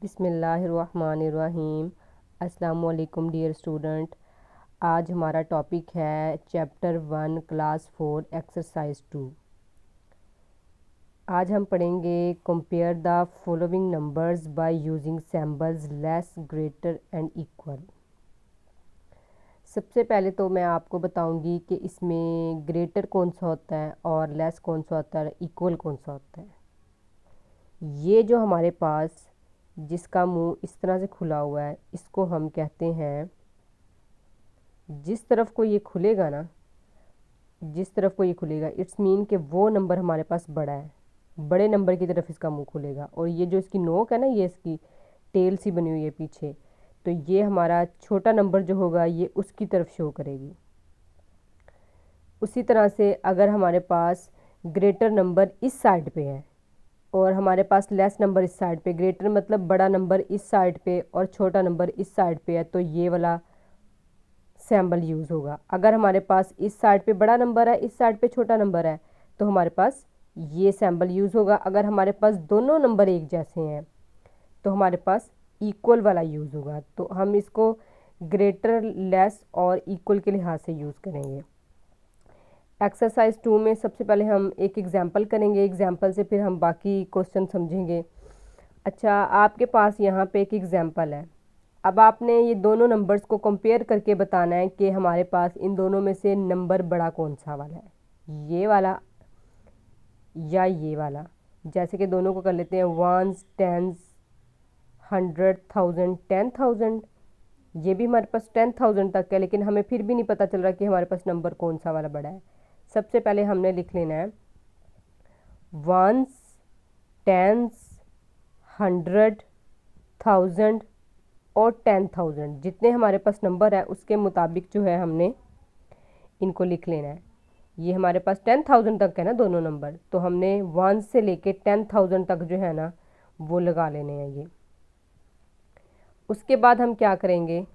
बिस्मिल्लाहिर्रहमानिर्रहीम। अस्सलाम वालेकुम डियर स्टूडेंट। आज हमारा टॉपिक है चैप्टर 1 क्लास 4 एक्सरसाइज 2। आज हम पढ़ेंगे compare the following numbers by using symbols less, greater and equal. सबसे पहले तो मैं आपको बताऊंगी कि इसमें ग्रेटर कौन सा होता है और लेस कौन सा होता है, इक्वल कौन सा होता है। ये जो हमारे पास जिसका मुंह इस तरह से खुला हुआ है, इसको हम कहते हैं, जिस तरफ को ये खुलेगा ना, जिस तरफ को ये खुलेगा इट्स मीन कि वो नंबर हमारे पास बड़ा है, बड़े नंबर की तरफ इसका मुंह खुलेगा। और ये जो इसकी नोक है ना, ये इसकी टेल सी बनी हुई है पीछे, तो ये हमारा छोटा नंबर जो होगा ये उसकी तरफ शो करेगी। उसी तरह से अगर हमारे पास ग्रेटर नंबर इस साइड पे है और हमारे पास लेस नंबर इस साइड पे, ग्रेटर मतलब बड़ा नंबर इस साइड पे और छोटा नंबर इस साइड पे है, तो ये वाला सिंबल यूज़ होगा। अगर हमारे पास इस साइड पे बड़ा नंबर है, इस साइड पे छोटा नंबर है, तो हमारे पास ये सिंबल यूज़ होगा। अगर हमारे पास दोनों नंबर एक जैसे हैं तो हमारे पास इक्वल वाला यूज़ होगा। तो हम इसको ग्रेटर, लेस और इक्वल के लिहाज से यूज़ करेंगे। एक्सरसाइज 2 में सबसे पहले हम एक एग्जांपल करेंगे, एग्जांपल से फिर हम बाकी क्वेश्चन समझेंगे। अच्छा, आपके पास यहाँ पे एक एग्जांपल है। अब आपने ये दोनों नंबर्स को कंपेयर करके बताना है कि हमारे पास इन दोनों में से नंबर बड़ा कौन सा वाला है, ये वाला या ये वाला। जैसे कि दोनों को कर लेते हैं, वंस, टेंस, 100, 1000, 10,000। ये भी हमारे पास 10,000 तक है, लेकिन हमें फिर भी नहीं पता चल रहा कि हमारे पास नंबर कौन सा वाला बड़ा है। सबसे पहले हमने लिख लेना है वंस, टेंस, 100, 1000 और 10,000। जितने हमारे पास नंबर है उसके मुताबिक जो है हमने इनको लिख लेना है। ये हमारे पास 10,000 तक है ना दोनों नंबर, तो हमने 1 से लेके 10,000 तक जो है ना वो लगा लेने हैं ये। उसके बाद हम क्या करेंगे,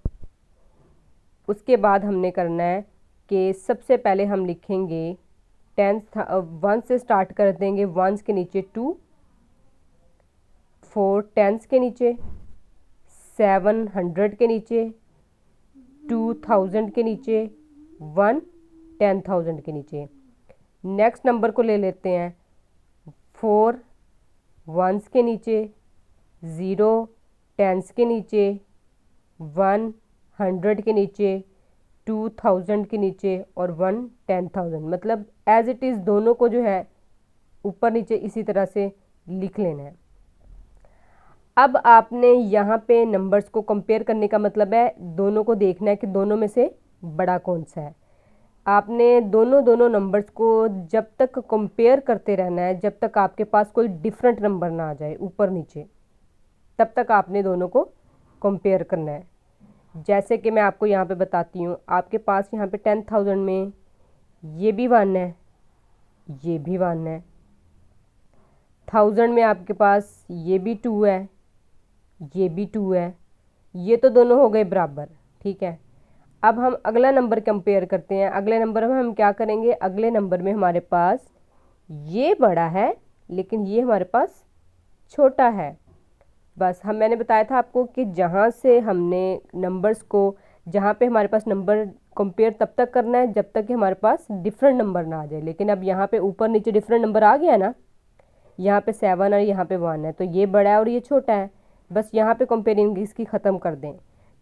उसके बाद हमने करना है कि सबसे पहले हम लिखेंगे 1 से स्टार्ट कर देंगे, 1 के नीचे 2, 4 10 के नीचे, 700 के नीचे, 2000 के नीचे, 1 10,000 के नीचे। नेक्स्ट नंबर को ले लेते हैं 4 1s के नीचे, 0 10s के नीचे, 1 100 के नीचे, 2000 के नीचे और 1 10,000। मतलब एज इट इज़ दोनों को जो है ऊपर नीचे इसी तरह से लिख लेना है। अब आपने यहाँ पे नंबर्स को कंपेयर करने का मतलब है दोनों को देखना है कि दोनों में से बड़ा कौन सा है। आपने दोनों नंबर्स को जब तक कंपेयर करते रहना है जब तक आपके पास कोई डिफरेंट नंबर ना आ जाए ऊपर नीचे, तब तक आपने दोनों को कंपेयर करना है। जैसे कि मैं आपको यहाँ पे बताती हूँ, आपके पास यहाँ पे 10,000 में ये भी 1 है, ये भी 1 है। 1000 में आपके पास ये भी 2 है, ये भी 2 है। ये तो दोनों हो गए बराबर, ठीक है। अब हम अगला नंबर कंपेयर करते हैं। अगले नंबर में हम क्या करेंगे, अगले नंबर में हमारे पास ये बड़ा है लेकिन ये हमारे पास छोटा है। बस मैंने बताया था आपको कि जहाँ से हमने नंबर्स को, जहाँ पे हमारे पास नंबर कंपेयर तब तक करना है जब तक कि हमारे पास डिफरेंट नंबर ना आ जाए। लेकिन अब यहाँ पे ऊपर नीचे डिफरेंट नंबर आ गया ना, यहाँ पे 7 और यहाँ पे 1 है, तो ये बड़ा है और ये छोटा है। बस यहाँ पे कंपेयरिंग इसकी ख़त्म कर दें,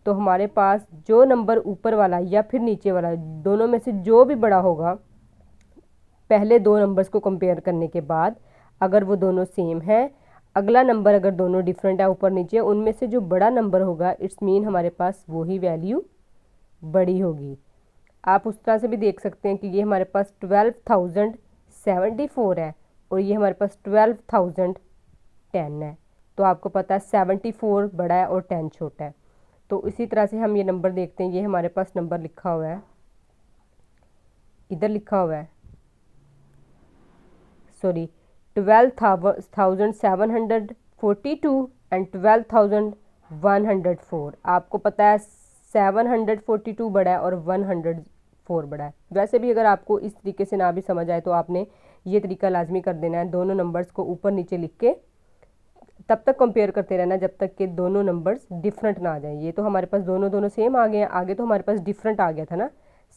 तो हमारे पास जो नंबर ऊपर वाला या फिर नीचे वाला, दोनों में से जो भी बड़ा होगा, पहले दो नंबर्स को कंपेयर करने के बाद अगर वो दोनों सेम है, अगला नंबर अगर दोनों डिफरेंट है ऊपर नीचे, उनमें से जो बड़ा नंबर होगा इट्स मीन हमारे पास वही वैल्यू बड़ी होगी। आप उस तरह से भी देख सकते हैं कि ये हमारे पास 12,074 है और ये हमारे पास 12,010 है। तो आपको पता है 74 बड़ा है और 10 छोटा है। तो इसी तरह से हम ये नंबर देखते हैं। ये हमारे पास नंबर लिखा हुआ है, इधर लिखा हुआ है, सॉरी, 12,742 एंड 12,104। आपको पता है 742 बड़ा है और 104 बड़ा है। वैसे भी अगर आपको इस तरीके से ना भी समझ आए तो आपने ये तरीका लाजमी कर देना है, दोनों नंबर्स को ऊपर नीचे लिख के तब तक कंपेयर करते रहना जब तक कि दोनों नंबर्स डिफरेंट ना आ जाएं। ये तो हमारे पास दोनों दोनों सेम आ गए हैं, आगे तो हमारे पास डिफरेंट आ गया था ना,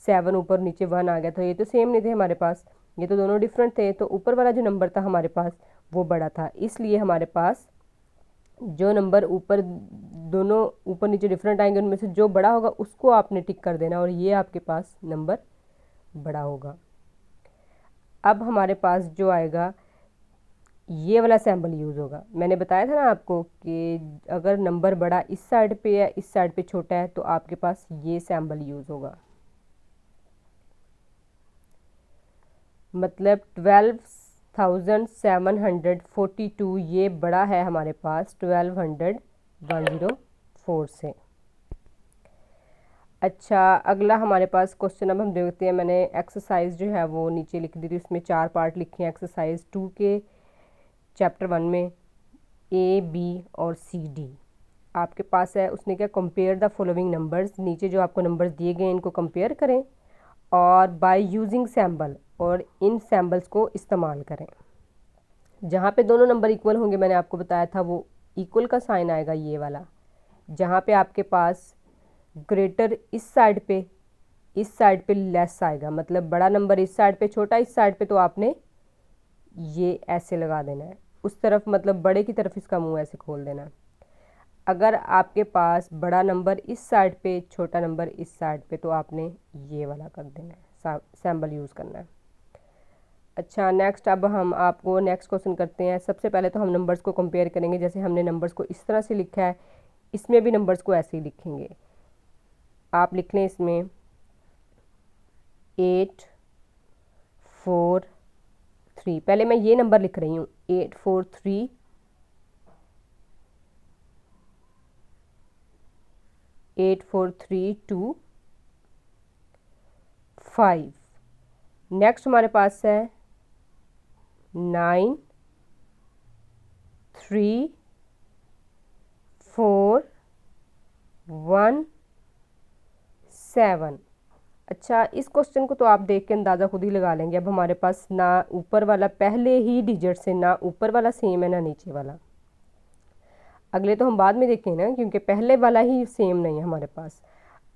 7 ऊपर नीचे 1 आ गया था, ये तो सेम नहीं थे हमारे पास, ये तो दोनों डिफरेंट थे। तो ऊपर वाला जो नंबर था हमारे पास वो बड़ा था, इसलिए हमारे पास जो नंबर ऊपर दोनों ऊपर नीचे डिफरेंट आएंगे उनमें से जो बड़ा होगा उसको आपने टिक कर देना और ये आपके पास नंबर बड़ा होगा। अब हमारे पास जो आएगा ये वाला सैम्बल यूज़ होगा। मैंने बताया था ना आपको कि अगर नंबर बड़ा इस साइड पे है इस साइड पे छोटा है तो आपके पास ये सैम्बल यूज़ होगा। मतलब 12,742 ये बड़ा है हमारे पास 12,104 से। अच्छा, अगला हमारे पास क्वेश्चन अब हम देखते हैं। मैंने एक्सरसाइज जो है वो नीचे लिख दी थी, उसमें 4 पार्ट लिखे हैं एक्सरसाइज 2 के चैप्टर 1 में, ए बी और सी डी आपके पास है। उसने क्या, कंपेयर द फॉलोइंग नंबर्स, नीचे जो आपको नंबर्स दिए गए हैं इनको कंपेयर करें और बाय यूजिंग सैम्बल, और इन सैम्बल्स को इस्तेमाल करें। जहाँ पे दोनों नंबर इक्वल होंगे मैंने आपको बताया था वो इक्वल का साइन आएगा ये वाला। जहाँ पे आपके पास ग्रेटर इस साइड पे लेस आएगा, मतलब बड़ा नंबर इस साइड पे छोटा इस साइड पे, तो आपने ये ऐसे लगा देना है उस तरफ, मतलब बड़े की तरफ इसका मुंह ऐसे खोल देना। अगर आपके पास बड़ा नंबर इस साइड पे छोटा नंबर इस साइड पे, तो आपने ये वाला कर देना है, सैम्बल यूज़ करना है। अच्छा, नेक्स्ट अब हम आपको नेक्स्ट क्वेश्चन करते हैं। सबसे पहले तो हम नंबर्स को कंपेयर करेंगे, जैसे हमने नंबर्स को इस तरह से लिखा है इसमें भी नंबर्स को ऐसे ही लिखेंगे। आप लिख लें इसमें 8 4 3, पहले मैं ये नंबर लिख रही हूँ 8 4 3 8 4 3 2 5। नेक्स्ट हमारे पास है 9 3 4 1 7। अच्छा, इस क्वेश्चन को तो आप देख के अंदाज़ा खुद ही लगा लेंगे। अब हमारे पास ना ऊपर वाला पहले ही डिजिट से ना ऊपर वाला सेम है ना नीचे वाला, अगले तो हम बाद में देखें ना, क्योंकि पहले वाला ही सेम नहीं है हमारे पास।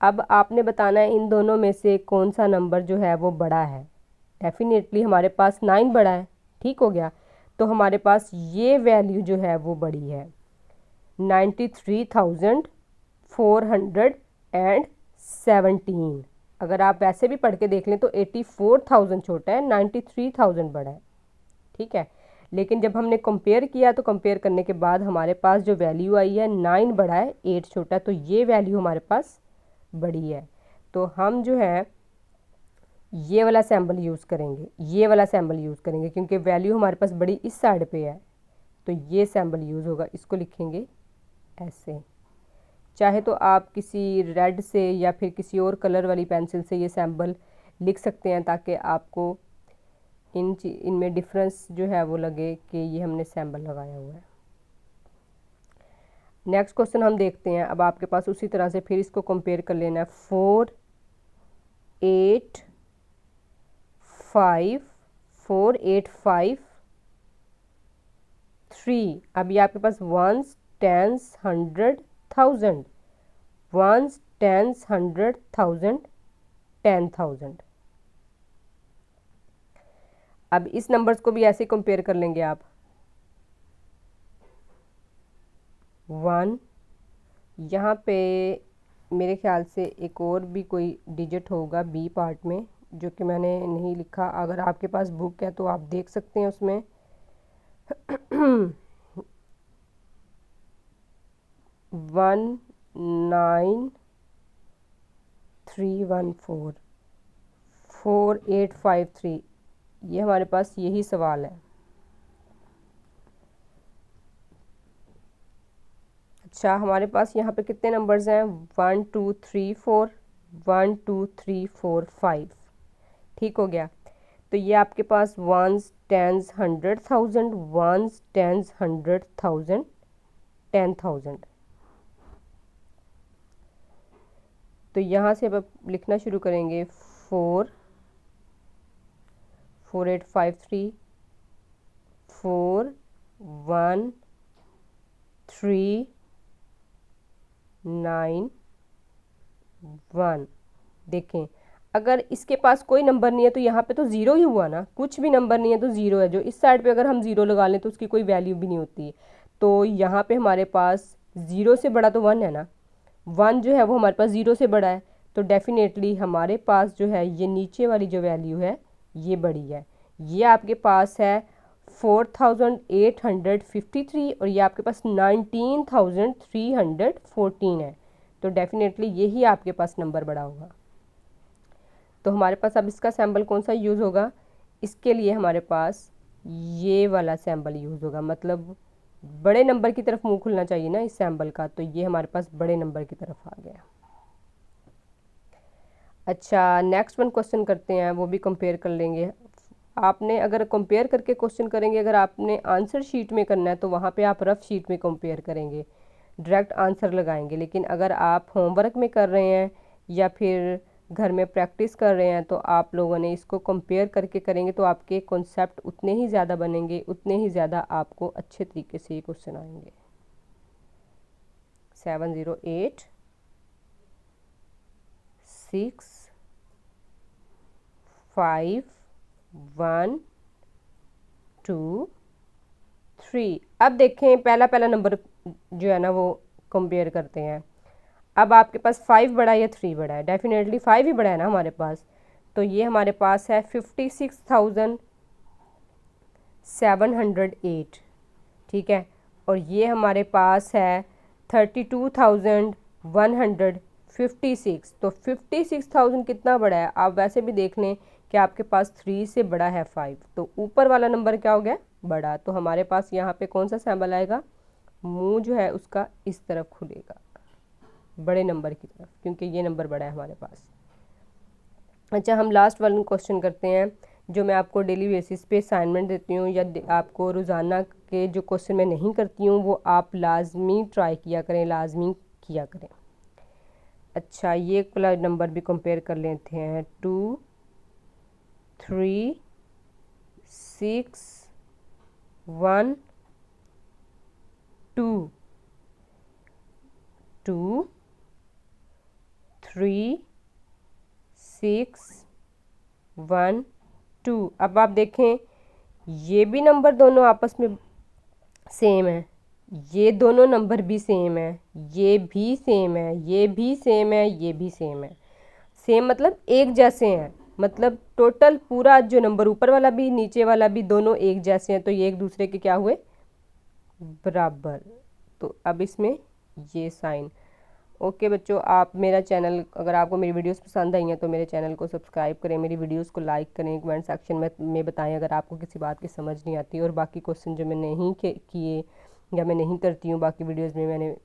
अब आपने बताना है इन दोनों में से कौन सा नंबर जो है वो बड़ा है। डेफिनेटली हमारे पास 9 बड़ा है, ठीक हो गया। तो हमारे पास ये वैल्यू जो है वो बड़ी है 93,417। अगर आप वैसे भी पढ़ के देख लें तो 84,000 छोटा है, 93,000 बड़ा है, ठीक है। लेकिन जब हमने कंपेयर किया तो कंपेयर करने के बाद हमारे पास जो वैल्यू आई है 9 बड़ा है 8 छोटा है, तो ये वैल्यू हमारे पास बड़ी है। तो हम जो है ये वाला सैम्बल यूज़ करेंगे, ये वाला सैम्बल यूज़ करेंगे, क्योंकि वैल्यू हमारे पास बड़ी इस साइड पे है, तो ये सैम्बल यूज़ होगा। इसको लिखेंगे ऐसे। चाहे तो आप किसी रेड से या फिर किसी और कलर वाली पेंसिल से ये सैम्बल लिख सकते हैं, ताकि आपको इनमें डिफरेंस जो है वो लगे कि ये हमने सैम्बल लगाया हुआ है। नेक्स्ट क्वेश्चन हम देखते हैं। अब आपके पास उसी तरह से फिर इसको कंपेयर कर लेना है। 4 8 5 4 8 5 3। अभी आपके पास वंस टेंस 100,000, वंस टेंस 100,000 10,000। अब इस नंबर्स को भी ऐसे कंपेयर कर लेंगे आप। 1, यहाँ पे मेरे ख्याल से एक और भी कोई डिजिट होगा बी पार्ट में, जो कि मैंने नहीं लिखा। अगर आपके पास बुक है तो आप देख सकते हैं उसमें 19314 4853, ये हमारे पास यही सवाल है। अच्छा, हमारे पास यहाँ पे कितने नंबर्स हैं? 1 2 3 4 1 2 3 4 5, ठीक हो गया। तो ये आपके पास वंस टेंस 100,000, वंस टेंस 100,000 10,000। तो यहाँ से अब लिखना शुरू करेंगे 4 4853 4 1 391। देखें अगर इसके पास कोई नंबर नहीं है तो यहाँ पे तो ज़ीरो ही हुआ ना, कुछ भी नंबर नहीं है तो ज़ीरो है। जो इस साइड पे अगर हम ज़ीरो लगा लें तो उसकी कोई वैल्यू भी नहीं होती। तो यहाँ पे हमारे पास ज़ीरो से बड़ा तो वन है ना, वन जो है वो हमारे पास ज़ीरो से बड़ा है। तो डेफिनेटली हमारे पास जो है ये नीचे वाली जो वैल्यू है ये बड़ी है। ये आपके पास है 4853 और ये आपके पास 19314 है। तो डेफिनेटली यही आपके पास नंबर बड़ा होगा। तो हमारे पास अब इसका सैम्बल कौन सा यूज़ होगा, इसके लिए हमारे पास ये वाला सैम्बल यूज़ होगा। मतलब बड़े नंबर की तरफ मुंह खुलना चाहिए ना इस सैम्बल का, तो ये हमारे पास बड़े नंबर की तरफ आ गया। अच्छा नेक्स्ट वन क्वेश्चन करते हैं, वो भी कंपेयर कर लेंगे। आपने अगर कंपेयर करके क्वेश्चन करेंगे, अगर आपने आंसर शीट में करना है तो वहाँ पे आप रफ शीट में कंपेयर करेंगे, डायरेक्ट आंसर लगाएंगे। लेकिन अगर आप होमवर्क में कर रहे हैं या फिर घर में प्रैक्टिस कर रहे हैं तो आप लोगों ने इसको कंपेयर करके करेंगे तो आपके कॉन्सेप्ट उतने ही ज़्यादा बनेंगे, उतने ही ज़्यादा आपको अच्छे तरीके से ये क्वेश्चन आएंगे। 708 6 5 1 2 3। अब देखें पहला नंबर जो है ना वो कंपेयर करते हैं। अब आपके पास 5 बड़ा है या 3 बड़ा है, डेफिनेटली 5 ही बड़ा है ना हमारे पास। तो ये हमारे पास है 56,708, ठीक है। और ये हमारे पास है 32,156। तो 56,000 कितना बड़ा है, आप वैसे भी देख लें कि आपके पास 3 से बड़ा है 5, तो ऊपर वाला नंबर क्या हो गया, बड़ा। तो हमारे पास यहाँ पे कौन सा सैम्बल आएगा, मुंह जो है उसका इस तरफ खुलेगा, बड़े नंबर की तरफ, क्योंकि ये नंबर बड़ा है हमारे पास। अच्छा हम लास्ट वाला क्वेश्चन करते हैं, जो मैं आपको डेली बेसिस पे असाइनमेंट देती हूँ या आपको रोज़ाना के जो क्वेश्चन मैं नहीं करती हूँ वो आप लाजमी ट्राई किया करें, लाजमी किया करें। अच्छा ये वाला नंबर भी कंपेयर कर लेते हैं। 2 3 6 1 2 2 3 6 1 2। अब आप देखें ये भी नंबर दोनों आपस में सेम है, ये दोनों नंबर भी सेम है, ये भी सेम है, ये भी सेम है, ये भी सेम है। सेम मतलब एक जैसे हैं, मतलब टोटल पूरा जो नंबर ऊपर वाला भी नीचे वाला भी दोनों एक जैसे हैं। तो ये एक दूसरे के क्या हुए, बराबर। तो अब इसमें ये साइन। ओके बच्चों, आप मेरा चैनल, अगर आपको मेरी वीडियोस पसंद आई हैं तो मेरे चैनल को सब्सक्राइब करें, मेरी वीडियोस को लाइक करें, कमेंट सेक्शन में बताएं अगर आपको किसी बात की समझ नहीं आती। और बाकी क्वेश्चन जो मैं नहीं किए या मैं नहीं करती हूँ बाकी वीडियोस में, मैंने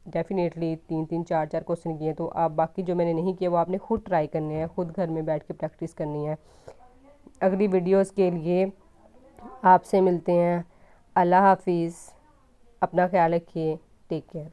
डेफिनेटली 3-3 4-4 क्वेश्चन किए, तो आप बाकी जो मैंने नहीं किए वो आपने खुद ट्राई करने हैं, खुद घर में बैठ के प्रैक्टिस करनी है। अगली वीडियोज़ के लिए आपसे मिलते हैं। अल्लाह हाफिज़, अपना ख्याल रखिए, टेक केयर।